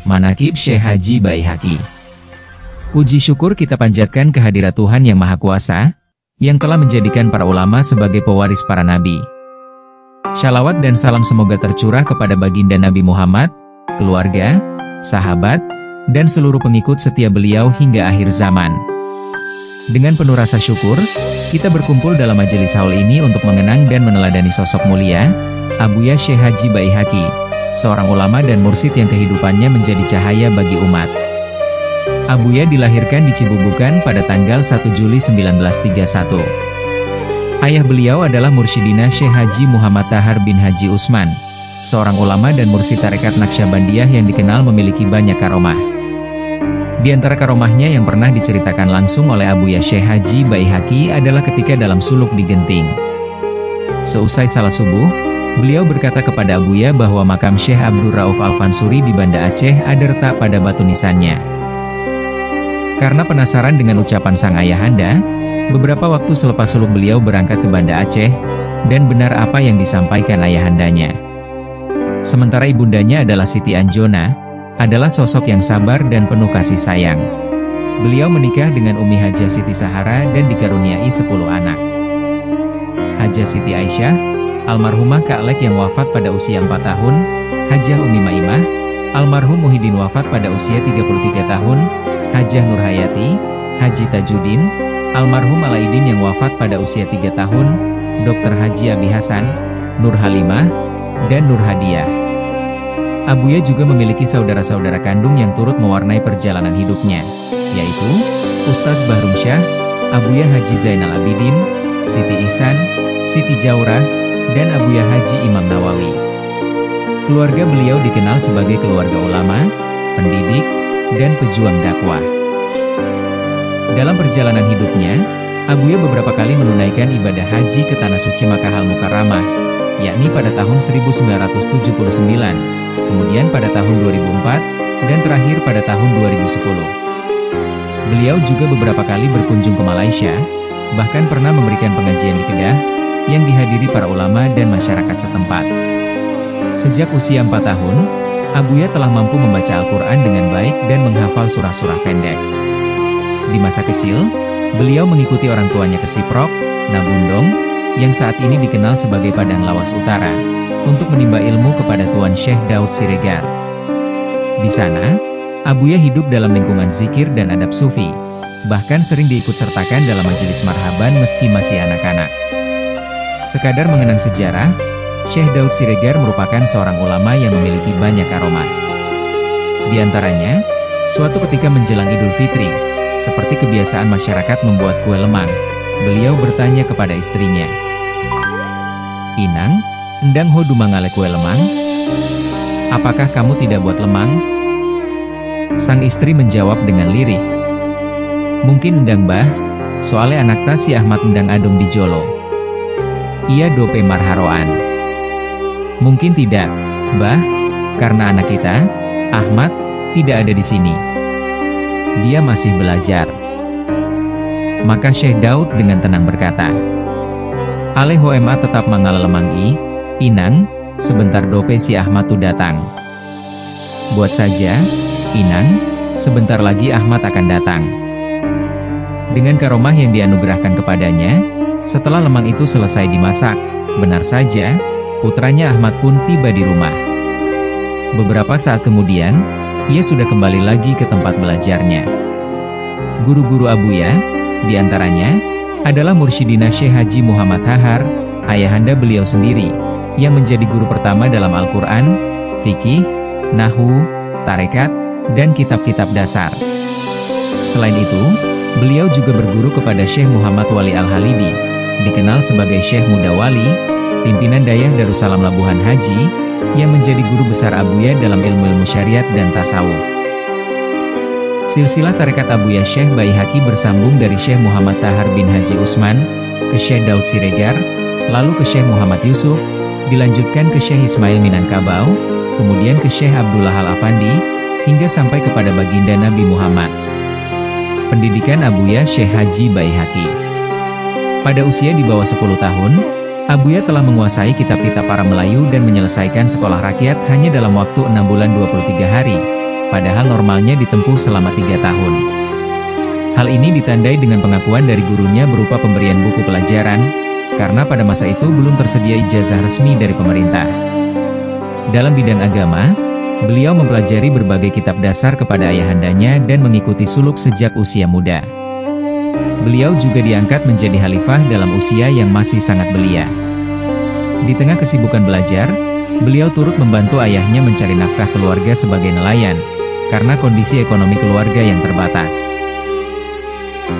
Manaqib Syekh Haji Baihaqi. Puji syukur kita panjatkan kehadirat Tuhan Yang Maha Kuasa, yang telah menjadikan para ulama sebagai pewaris para nabi. Shalawat dan salam semoga tercurah kepada baginda Nabi Muhammad, keluarga, sahabat, dan seluruh pengikut setia beliau hingga akhir zaman. Dengan penuh rasa syukur, kita berkumpul dalam majelis haul ini untuk mengenang dan meneladani sosok mulia, Abuya Syekh Haji Baihaqi, seorang ulama dan mursyid yang kehidupannya menjadi cahaya bagi umat. Abuya dilahirkan di Cibubukan pada tanggal 1 Juli 1931. Ayah beliau adalah Mursyidina Syekh Haji Muhammad Tahar bin Haji Usman, seorang ulama dan mursyid tarekat Naqsyabandiyah yang dikenal memiliki banyak karomah. Di antara karomahnya yang pernah diceritakan langsung oleh Abuya Syekh Haji Baihaqi adalah ketika dalam suluk di Genting. Seusai salat subuh, beliau berkata kepada Abuya bahwa makam Syekh Abdul Rauf Al-Fansuri di Banda Aceh ada retak pada batu nisannya. Karena penasaran dengan ucapan sang ayahanda, beberapa waktu selepas suluk beliau berangkat ke Banda Aceh, dan benar apa yang disampaikan ayahandanya. Sementara ibundanya adalah Siti Anjona, adalah sosok yang sabar dan penuh kasih sayang. Beliau menikah dengan Umi Hajah Siti Sahara dan dikaruniai 10 anak. Hajah Siti Aisyah, almarhumah Kak Lek yang wafat pada usia 4 tahun, Hajah Umi Maimah, almarhum Muhyiddin wafat pada usia 33 tahun, Hajah Nurhayati, Haji Tajuddin, almarhum Alaidin yang wafat pada usia 3 tahun, Dr. Haji Abi Hasan, Nur Halimah, dan Nur Hadiah. Abuya juga memiliki saudara-saudara kandung yang turut mewarnai perjalanan hidupnya, yaitu Ustaz Bahrum Syah, Abuya Haji Zainal Abidin, Siti Ihsan, Siti Jaurah, dan Abuya Haji Imam Nawawi. Keluarga beliau dikenal sebagai keluarga ulama, pendidik, dan pejuang dakwah. Dalam perjalanan hidupnya, Abuya beberapa kali menunaikan ibadah haji ke Tanah Suci Makkah Al-Mukarramah, yakni pada tahun 1979, kemudian pada tahun 2004, dan terakhir pada tahun 2010. Beliau juga beberapa kali berkunjung ke Malaysia, bahkan pernah memberikan pengajian di Kedah, yang dihadiri para ulama dan masyarakat setempat. Sejak usia 4 tahun, Abuya telah mampu membaca Al-Quran dengan baik dan menghafal surah-surah pendek. Di masa kecil, beliau mengikuti orang tuanya ke Siprok, Nabundong, yang saat ini dikenal sebagai Padang Lawas Utara, untuk menimba ilmu kepada Tuan Syekh Daud Siregar. Di sana, Abuya hidup dalam lingkungan zikir dan adab sufi, bahkan sering diikut-sertakan dalam majelis marhaban meski masih anak-anak. Sekadar mengenang sejarah, Syekh Daud Siregar merupakan seorang ulama yang memiliki banyak karomah. Di antaranya, suatu ketika menjelang Idul Fitri, seperti kebiasaan masyarakat membuat kue lemang, beliau bertanya kepada istrinya, "Inang, endang ho dumangale kue lemang? Apakah kamu tidak buat lemang?" Sang istri menjawab dengan lirih, "Mungkin endang bah, soalnya anak ta si Ahmad endang adong di Jolo. Ia dope marharoan." "Mungkin tidak, bah, karena anak kita, Ahmad, tidak ada di sini. Dia masih belajar." Maka Syekh Daud dengan tenang berkata, "Ale hoema tetap mangala lemang Inang, sebentar dope si Ahmad tu datang." "Buat saja, Inang, sebentar lagi Ahmad akan datang." Dengan karomah yang dianugerahkan kepadanya, setelah lemang itu selesai dimasak, benar saja, putranya Ahmad pun tiba di rumah. Beberapa saat kemudian, ia sudah kembali lagi ke tempat belajarnya. Guru-guru Abuya, di antaranya, adalah Mursyidina Syekh Haji Muhammad Tahar, ayahanda beliau sendiri, yang menjadi guru pertama dalam Al-Quran, fikih, nahwu, tarekat, dan kitab-kitab dasar. Selain itu, beliau juga berguru kepada Syekh Muhammad Wali Al-Halibi, dikenal sebagai Syekh Muda Wali, pimpinan Dayah Darussalam Labuhan Haji, yang menjadi guru besar Abuya dalam ilmu-ilmu syariat dan tasawuf. Silsilah tarekat Abuya Syekh Baihaqi bersambung dari Syekh Muhammad Tahar bin Haji Usman, ke Syekh Daud Siregar, lalu ke Syekh Muhammad Yusuf, dilanjutkan ke Syekh Ismail Minangkabau, kemudian ke Syekh Abdullah Al-Afandi, hingga sampai kepada baginda Nabi Muhammad. Pendidikan Abuya Syekh Haji Baihaqi. Pada usia di bawah 10 tahun, Abuya telah menguasai kitab-kitab para Melayu dan menyelesaikan sekolah rakyat hanya dalam waktu 6 bulan 23 hari, padahal normalnya ditempuh selama 3 tahun. Hal ini ditandai dengan pengakuan dari gurunya berupa pemberian buku pelajaran, karena pada masa itu belum tersedia ijazah resmi dari pemerintah. Dalam bidang agama, beliau mempelajari berbagai kitab dasar kepada ayahandanya dan mengikuti suluk sejak usia muda. Beliau juga diangkat menjadi khalifah dalam usia yang masih sangat belia. Di tengah kesibukan belajar, beliau turut membantu ayahnya mencari nafkah keluarga sebagai nelayan, karena kondisi ekonomi keluarga yang terbatas.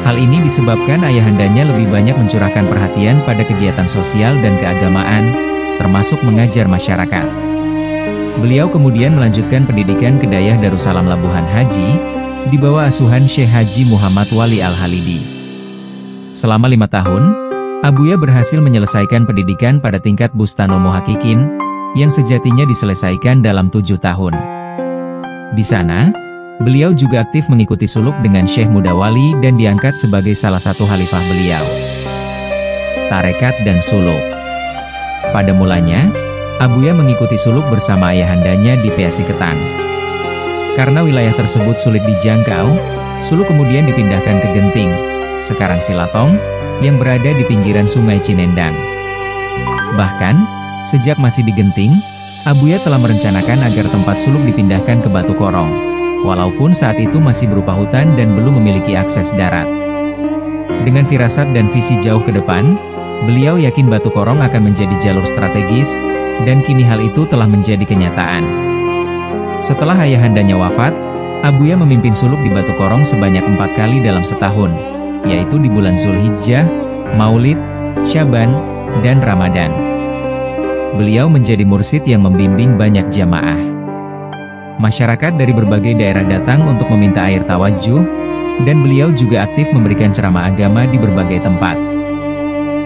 Hal ini disebabkan ayahandanya lebih banyak mencurahkan perhatian pada kegiatan sosial dan keagamaan, termasuk mengajar masyarakat. Beliau kemudian melanjutkan pendidikan ke Dayah Darussalam Labuhan Haji, di bawah asuhan Syekh Haji Muhammad Wali Al-Halidi. Selama 5 tahun, Abuya berhasil menyelesaikan pendidikan pada tingkat Bustanul Muhaqqiqin, yang sejatinya diselesaikan dalam 7 tahun. Di sana, beliau juga aktif mengikuti suluk dengan Syekh Mudawali dan diangkat sebagai salah satu khalifah beliau. Tarekat dan suluk. Pada mulanya, Abuya mengikuti suluk bersama ayahandanya di Peasi Ketang. Karena wilayah tersebut sulit dijangkau, suluk kemudian dipindahkan ke Genting, sekarang Silatong, yang berada di pinggiran Sungai Cinendang. Bahkan, sejak masih di Genting, Abuya telah merencanakan agar tempat suluk dipindahkan ke Batu Korong, walaupun saat itu masih berupa hutan dan belum memiliki akses darat. Dengan firasat dan visi jauh ke depan, beliau yakin Batu Korong akan menjadi jalur strategis, dan kini hal itu telah menjadi kenyataan. Setelah ayahandanya wafat, Abuya memimpin suluk di Batu Korong sebanyak 4 kali dalam setahun, yaitu di bulan Zulhijjah, Maulid, Syaban, dan Ramadan. Beliau menjadi mursyid yang membimbing banyak jamaah. Masyarakat dari berbagai daerah datang untuk meminta air tawajuh, dan beliau juga aktif memberikan ceramah agama di berbagai tempat.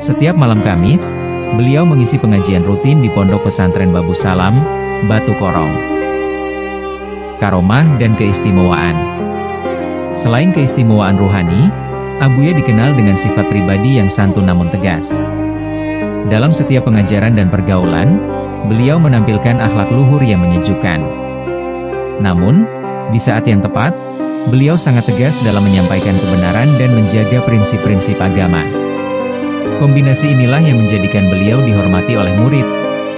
Setiap malam Kamis, beliau mengisi pengajian rutin di Pondok Pesantren Babu Salam, Batu Korong. Karomah dan keistimewaan. Selain keistimewaan ruhani, Abuya dikenal dengan sifat pribadi yang santun namun tegas. Dalam setiap pengajaran dan pergaulan, beliau menampilkan akhlak luhur yang menyejukkan. Namun, di saat yang tepat, beliau sangat tegas dalam menyampaikan kebenaran dan menjaga prinsip-prinsip agama. Kombinasi inilah yang menjadikan beliau dihormati oleh murid,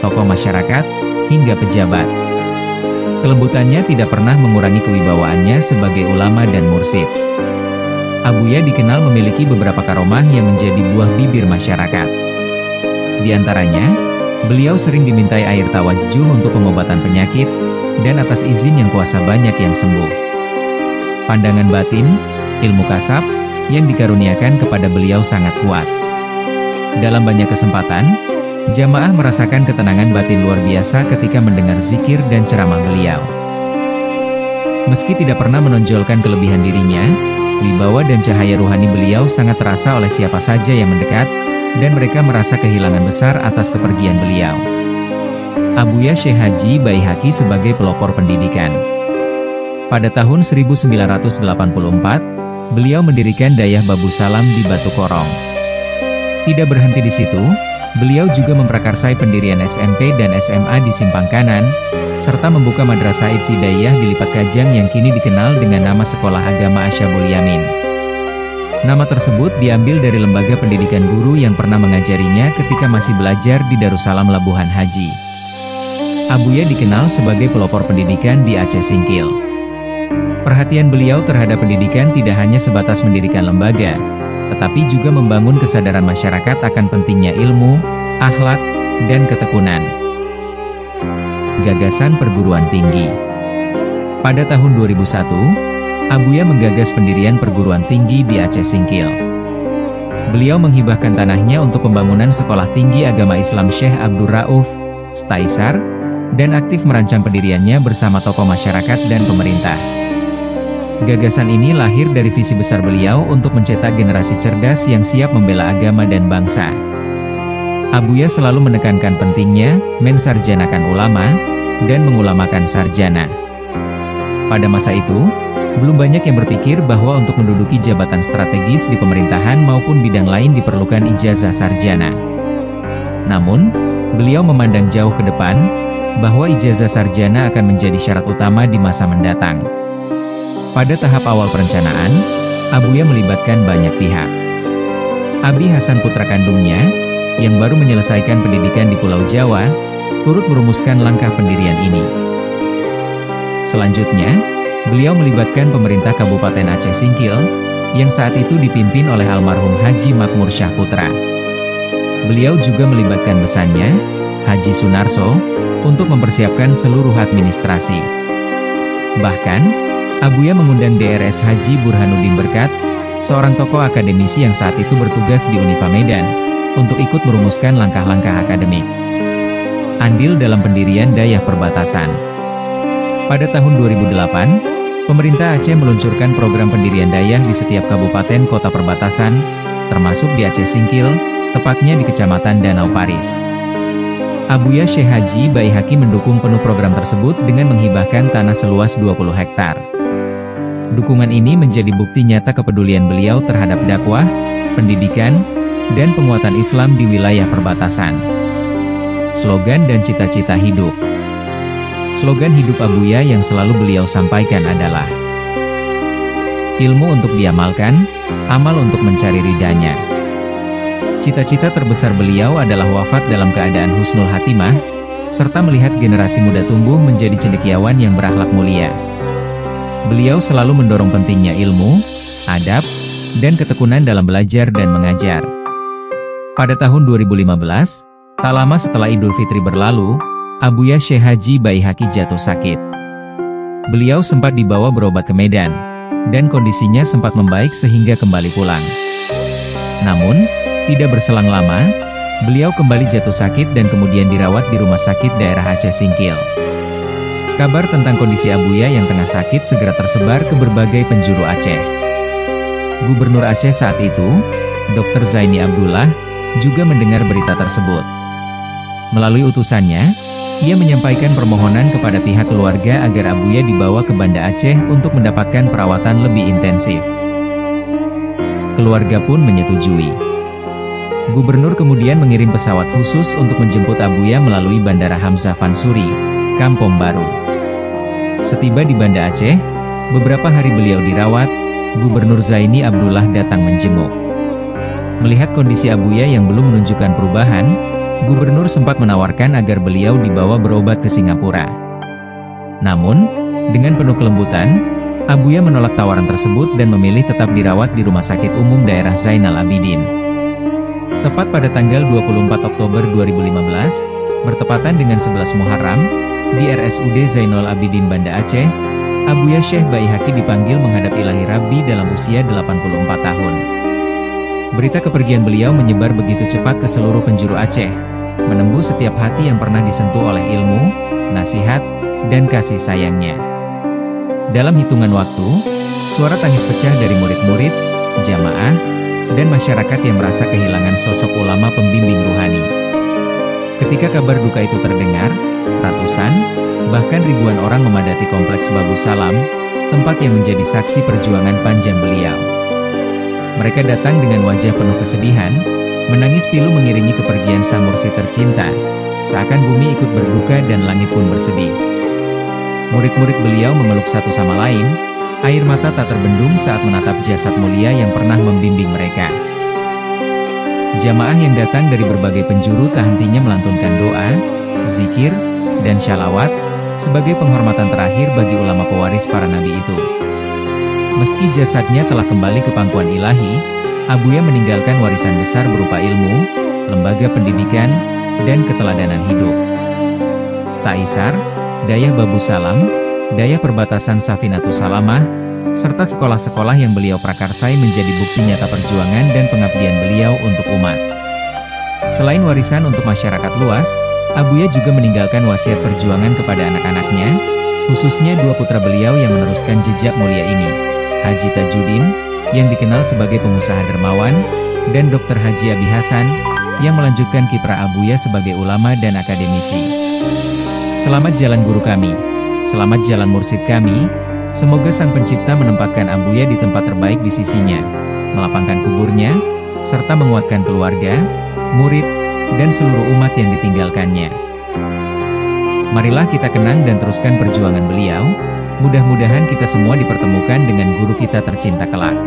tokoh masyarakat, hingga pejabat. Kelembutannya tidak pernah mengurangi kewibawaannya sebagai ulama dan mursyid. Abuya dikenal memiliki beberapa karomah yang menjadi buah bibir masyarakat. Di antaranya, beliau sering dimintai air tawajuh untuk pengobatan penyakit, dan atas izin yang kuasa banyak yang sembuh. Pandangan batin, ilmu kasab, yang dikaruniakan kepada beliau sangat kuat. Dalam banyak kesempatan, jamaah merasakan ketenangan batin luar biasa ketika mendengar zikir dan ceramah beliau. Meski tidak pernah menonjolkan kelebihan dirinya, wibawa dan cahaya ruhani beliau sangat terasa oleh siapa saja yang mendekat, dan mereka merasa kehilangan besar atas kepergian beliau. Abuya Syekh Haji Baihaqi sebagai pelopor pendidikan. Pada tahun 1984, beliau mendirikan Dayah Babu Salam di Batu Korong. Tidak berhenti di situ, beliau juga memprakarsai pendirian SMP dan SMA di Simpang Kanan, serta membuka Madrasah Ibtidaiyah di Lipat Kajang yang kini dikenal dengan nama Sekolah Agama Asyabul Yamin. Nama tersebut diambil dari lembaga pendidikan guru yang pernah mengajarinya ketika masih belajar di Darussalam Labuhan Haji. Abuya dikenal sebagai pelopor pendidikan di Aceh Singkil. Perhatian beliau terhadap pendidikan tidak hanya sebatas mendirikan lembaga, tetapi juga membangun kesadaran masyarakat akan pentingnya ilmu, akhlak, dan ketekunan. Gagasan perguruan tinggi. Pada tahun 2001, Abuya menggagas pendirian perguruan tinggi di Aceh Singkil. Beliau menghibahkan tanahnya untuk pembangunan Sekolah Tinggi Agama Islam Syekh Abdur Rauf, Staisar, dan aktif merancang pendiriannya bersama tokoh masyarakat dan pemerintah. Gagasan ini lahir dari visi besar beliau untuk mencetak generasi cerdas yang siap membela agama dan bangsa. Abuya selalu menekankan pentingnya mensarjanakan ulama dan mengulamakan sarjana. Pada masa itu, belum banyak yang berpikir bahwa untuk menduduki jabatan strategis di pemerintahan maupun bidang lain diperlukan ijazah sarjana. Namun, beliau memandang jauh ke depan, bahwa ijazah sarjana akan menjadi syarat utama di masa mendatang. Pada tahap awal perencanaan, Abuya melibatkan banyak pihak. Abi Hasan putra kandungnya, yang baru menyelesaikan pendidikan di Pulau Jawa, turut merumuskan langkah pendirian ini. Selanjutnya, beliau melibatkan pemerintah Kabupaten Aceh Singkil, yang saat itu dipimpin oleh almarhum Haji Makmur Syah Putra. Beliau juga melibatkan besannya, Haji Sunarso, untuk mempersiapkan seluruh administrasi. Bahkan, Abuya mengundang DRS Haji Burhanuddin Berkat, seorang tokoh akademisi yang saat itu bertugas di Unifa Medan, untuk ikut merumuskan langkah-langkah akademik. Andil dalam pendirian Dayah Perbatasan. Pada tahun 2008, pemerintah Aceh meluncurkan program pendirian Dayah di setiap kabupaten kota perbatasan, termasuk di Aceh Singkil, tepatnya di Kecamatan Danau Paris. Abuya Syekh Haji Baihaqi mendukung penuh program tersebut dengan menghibahkan tanah seluas 20 hektar. Dukungan ini menjadi bukti nyata kepedulian beliau terhadap dakwah, pendidikan, dan penguatan Islam di wilayah perbatasan. Slogan dan cita-cita hidup. Slogan hidup Abuya yang selalu beliau sampaikan adalah ilmu untuk diamalkan, amal untuk mencari ridhanya. Cita-cita terbesar beliau adalah wafat dalam keadaan husnul khatimah, serta melihat generasi muda tumbuh menjadi cendekiawan yang berakhlak mulia. Beliau selalu mendorong pentingnya ilmu, adab, dan ketekunan dalam belajar dan mengajar. Pada tahun 2015, tak lama setelah Idul Fitri berlalu, Abuya Syekh Haji Baihaqi jatuh sakit. Beliau sempat dibawa berobat ke Medan, dan kondisinya sempat membaik sehingga kembali pulang. Namun, tidak berselang lama, beliau kembali jatuh sakit dan kemudian dirawat di rumah sakit daerah Aceh Singkil. Kabar tentang kondisi Abuya yang tengah sakit segera tersebar ke berbagai penjuru Aceh. Gubernur Aceh saat itu, Dr. Zaini Abdullah, juga mendengar berita tersebut. Melalui utusannya, ia menyampaikan permohonan kepada pihak keluarga agar Abuya dibawa ke Banda Aceh untuk mendapatkan perawatan lebih intensif. Keluarga pun menyetujui. Gubernur kemudian mengirim pesawat khusus untuk menjemput Abuya melalui Bandara Hamzah Fansuri, Kampung Baru. Setiba di Banda Aceh, beberapa hari beliau dirawat, Gubernur Zaini Abdullah datang menjenguk. Melihat kondisi Abuya yang belum menunjukkan perubahan, Gubernur sempat menawarkan agar beliau dibawa berobat ke Singapura. Namun, dengan penuh kelembutan, Abuya menolak tawaran tersebut dan memilih tetap dirawat di Rumah Sakit Umum Daerah Zainal Abidin. Tepat pada tanggal 24 Oktober 2015, bertepatan dengan 11 Muharram, di RSUD Zainal Abidin Banda Aceh, Abuya Syekh Baihaqi dipanggil menghadap Ilahi Rabbi dalam usia 84 tahun. Berita kepergian beliau menyebar begitu cepat ke seluruh penjuru Aceh, menembus setiap hati yang pernah disentuh oleh ilmu, nasihat, dan kasih sayangnya. Dalam hitungan waktu, suara tangis pecah dari murid-murid, jamaah, dan masyarakat yang merasa kehilangan sosok ulama pembimbing ruhani. Ketika kabar duka itu terdengar, ratusan, bahkan ribuan orang memadati kompleks Bagus Salam, tempat yang menjadi saksi perjuangan panjang beliau. Mereka datang dengan wajah penuh kesedihan, menangis pilu mengiringi kepergian sang mursyid tercinta, seakan bumi ikut berduka dan langit pun bersedih. Murid-murid beliau memeluk satu sama lain, air mata tak terbendung saat menatap jasad mulia yang pernah membimbing mereka. Jamaah yang datang dari berbagai penjuru tak hentinya melantunkan doa, zikir, dan syalawat, sebagai penghormatan terakhir bagi ulama pewaris para nabi itu. Meski jasadnya telah kembali ke pangkuan ilahi, Abuya meninggalkan warisan besar berupa ilmu, lembaga pendidikan, dan keteladanan hidup. Staisar, Dayah Babus Salam, Dayah Perbatasan Safinatus Salamah, serta sekolah-sekolah yang beliau prakarsai menjadi bukti nyata perjuangan dan pengabdian beliau untuk umat. Selain warisan untuk masyarakat luas, Abuya juga meninggalkan wasiat perjuangan kepada anak-anaknya, khususnya dua putra beliau yang meneruskan jejak mulia ini, Haji Tajuddin, yang dikenal sebagai pengusaha dermawan, dan Dr. Haji Abi Hasan, yang melanjutkan kiprah Abuya sebagai ulama dan akademisi. Selamat jalan guru kami, selamat jalan mursyid kami. Semoga Sang Pencipta menempatkan Abuya di tempat terbaik di sisinya, melapangkan kuburnya, serta menguatkan keluarga, murid, dan seluruh umat yang ditinggalkannya. Marilah kita kenang dan teruskan perjuangan beliau, mudah-mudahan kita semua dipertemukan dengan guru kita tercinta kelak.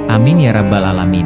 Amin ya rabbal alamin.